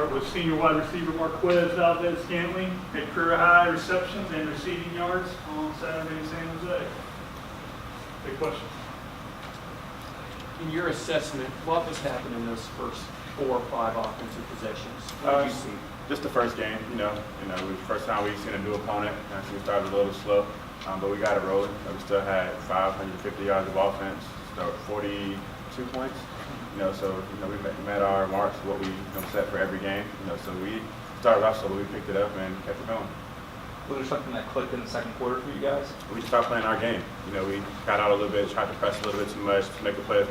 start with senior wide receiver Marquez Valdes-Scantling, had career high receptions and receiving yards on Saturday in San Jose. Big question. In your assessment, what was happening in those first 4 or 5 offensive possessions? What did you see? Just the first game, it was the first time we've seen a new opponent. We started a little slow, but we got it rolling. We still had 550 yards of offense, so 42 points. So we met our marks, what we set for every game. So we started off slow, but we picked it up and kept it going. Was there something that clicked in the second quarter for you guys? We just started playing our game. We got out a little bit, tried to press a little bit too much, make a play.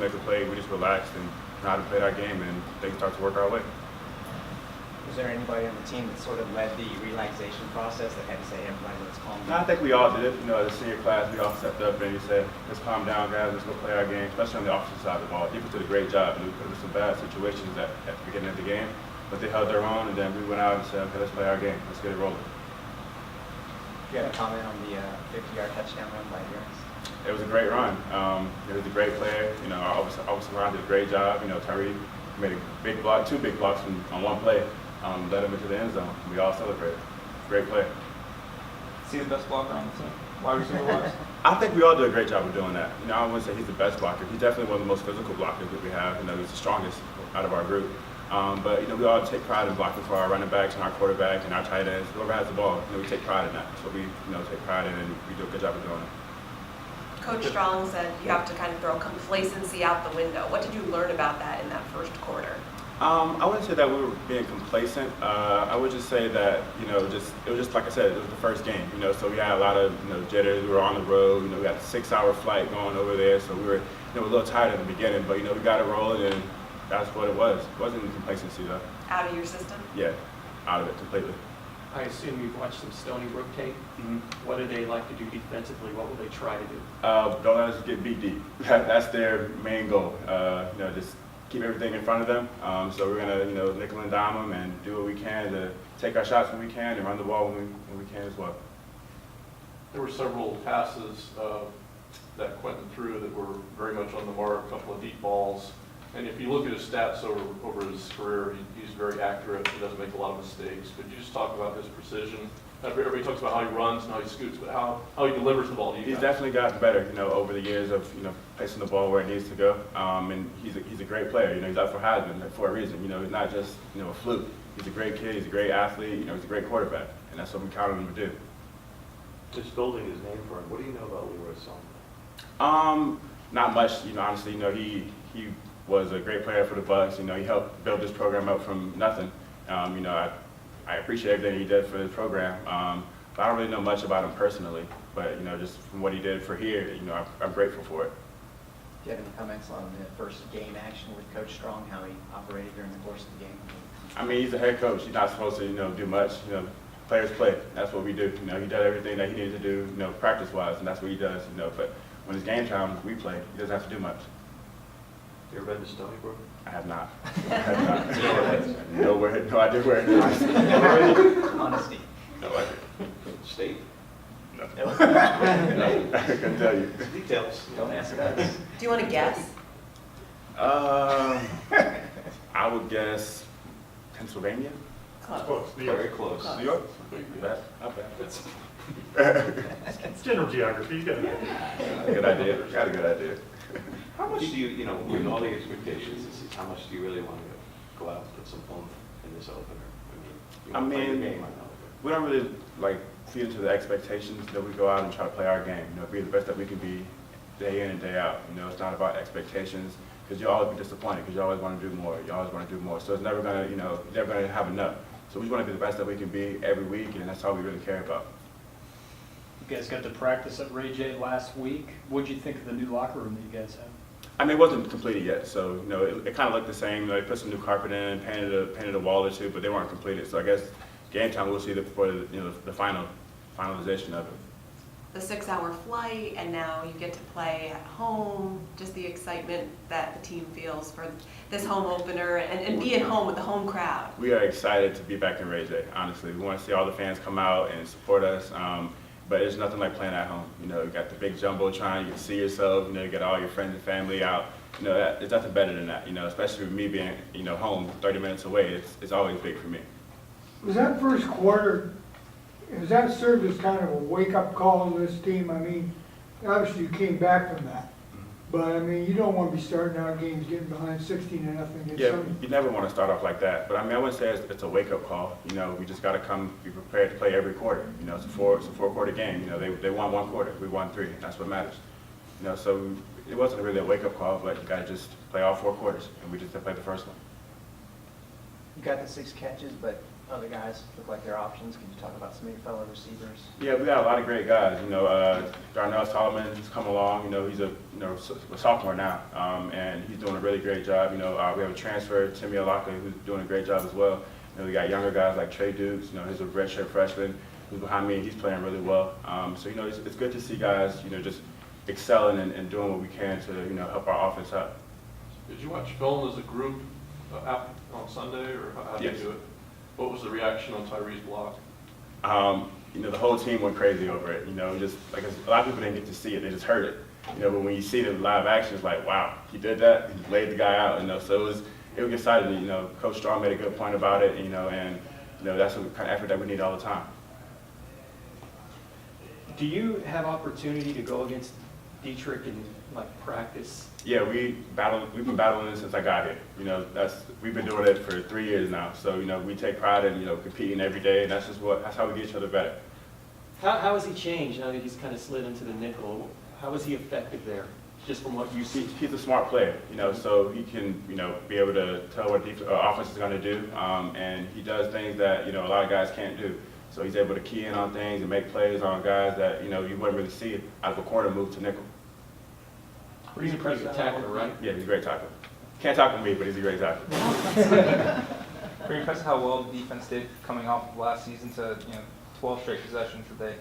We just relaxed and know how to play our game, and things started to work our way. Was there anybody on the team that sort of led the relaxation process that had to say, everybody, let's calm No, I down? think we all did it. As a senior class, we all stepped up and we said, let's calm down, guys. Let's go play our game, especially on the offensive side of the ball. Defense did a great job. We put in some bad situations at the beginning of the game, but they held their own, and then we went out and said, okay, let's play our game. Let's get it rolling. Do you have a comment on the 50-yard touchdown run by Harris? It was a great run. It was a great player. Our offensive line did a great job. Tyree made a big block, 2 big blocks on one play, led him into the end zone. We all celebrated. Great play. Is he the best blocker on the team? Wide receiver wise? I think we all do a great job of doing that. I wouldn't say he's the best blocker. He's definitely one of the most physical blockers that we have. He's the strongest out of our group. But we all take pride in blocking for our running backs and our quarterback and our tight ends. Whoever has the ball, we take pride in that. That's what we take pride in, and we do a good job of doing it. Coach Strong said you have to kind of throw complacency out the window. What did you learn about that in that first quarter? I wouldn't say that we were being complacent. I would just say that it was just like I said, it was the first game. So we had a lot of jitters. We were on the road. We had a 6-hour flight going over there, so we were a little tired in the beginning. But we got it rolling, and that's what it was. It wasn't complacency though. Out of your system? Yeah, out of it completely. I assume you've watched some Stony Brook tape. Mm-hmm. What do they like to do defensively? What will they try to do? Don't let us get beat deep. That's their main goal. Just keep everything in front of them. So we're gonna, nickel and dime them and do what we can to take our shots when we can and run the ball when we can as well. There were several passes that Quentin threw that were very much on the mark, a couple of deep balls. And if you look at his stats over his career, he's very accurate. He doesn't make a lot of mistakes. Could you just talk about his precision? Everybody talks about how he runs and how he scoots, but how he delivers the ball to you He's guys. definitely gotten better, over the years of, placing the ball where it needs to go. And he's a great player. He's up for Heisman for a reason. He's not just, a fluke. He's a great kid. He's a great athlete. He's a great quarterback, and that's what we count on him to do. Just building his name for him. What do you know about Leroy Selma? Not much. Honestly, he was a great player for the Bucs. He helped build this program up from nothing. I appreciate everything he did for the program. But I don't really know much about him personally. But just from what he did for here, I'm grateful for it. Do you have any comments on the first game action with Coach Strong, how he operated during the course of the game? I mean, he's a head coach. He's not supposed to, do much. Players play. That's what we do. He does everything that he needs to do, practice-wise, and that's what he does. But when it's game time, we play. He doesn't have to do much. You ever been to Stony Brook? I have not. No idea where it is. Honesty. No idea. State? No. I couldn't tell you. Details. Don't ask us. Do you want to guess? I would guess Pennsylvania. Close. New Very York. close. New York? Yeah. Not bad. It's general geography. You got it. Good idea. Got a good idea. How much do you, with all the expectations, how much do you really want to go out and put some oomph in this opener? I mean, play the game, I know, we don't really feed into the expectations that we go out and try to play our game. Be the best that we can be day in and day out. It's not about expectations because you'll always be disappointed because you always want to do more. You always want to do more. So it's never gonna, never gonna have enough. So we just want to be the best that we can be every week, and that's all we really care about. You guys got to practice at Ray J last week. What'd you think of the new locker room that you guys have? I mean, it wasn't completed yet, so it kind of looked the same. They put some new carpet in, painted a wall or two, but they weren't completed. So I guess game time we'll see the finalization of it. The 6-hour flight, and now you get to play at home. Just the excitement that the team feels for this home opener and be at home with the home crowd. We are excited to be back in Ray J. Honestly, we want to see all the fans come out and support us. But it's nothing like playing at home. You got the big jumbotron, you can see yourself, you got all your friends and family out. you know, it's nothing better than that, you know, especially with me being, you know, home 30 minutes away, it's always big for me. Was that first quarter, has that served as kind of a wake-up call to this team? I mean, obviously you came back from that, but I mean, you don't want to be starting out games getting behind 16-0 against Yeah, some. you never want to start off like that, but I mean, I wouldn't say it's a wake-up call. You know, we just got to be prepared to play every quarter. You know, it's a four-quarter game. You know, they won one quarter, we won three. That's what matters. You know, so it wasn't really a wake-up call, but you got to just play all 4 quarters, and we just didn't play the first one. You got the 6 catches, but other guys look like they're options. Can you talk about some of your fellow receivers? Yeah, we got a lot of great guys. You know, Darnell Solomon's come along. You know, he's a sophomore now, and he's doing a really great job. You know, we have a transfer, Timmy Alaka, who's doing a great job as well. You know, we got younger guys like Trey Dukes. You know, he's a redshirt freshman who's behind me, and he's playing really well. So you know, it's good to see guys, you know, just excelling and doing what we can to, you know, help our offense out. Did you watch film as a group on Sunday, or how did Yes. you do it? What was the reaction on Tyree's block? You know, the whole team went crazy over it. You know, just like a lot of people didn't get to see it; they just heard it. You know, but when you see the live action, it's like, wow, he did that. He laid the guy out. You know, so it was exciting. You know, Coach Strong made a good point about it. You know, and you know that's the kind of effort that we need all the time. Do you have opportunity to go against Dietrich in like practice? Yeah, we've been battling this since I got here. You know, we've been doing it for 3 years now. So you know, we take pride in, you know, competing every day, and that's how we get each other better. How has he changed now that he's kind of slid into the nickel? How is he effective there, just from what you see? He's a smart player, you know, so he can, you know, be able to tell what offense is going to do, and he does things that, you know, a lot of guys can't do. So he's able to key in on things and make plays on guys that, you know, you wouldn't really see out of a corner move to nickel. He's a pretty good tackler, right? Yeah, he's a great tackler. Can't tackle me, but he's a great tackler. Pretty impressive how well the defense did coming off of last season to 12 straight possessions that they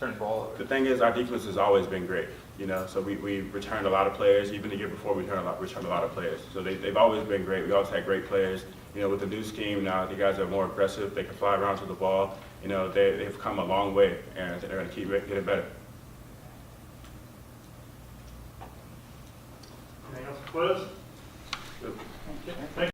turned the ball over. The thing is, our defense has always been great, you know, so we returned a lot of players. Even the year before, we returned a lot of players. So they've always been great. We always had great players. You know, with the new scheme now, the guys are more aggressive. They can fly around to the ball. You know, they've come a long way, and they're going to keep getting better. Anything else, Quiz? Thank you.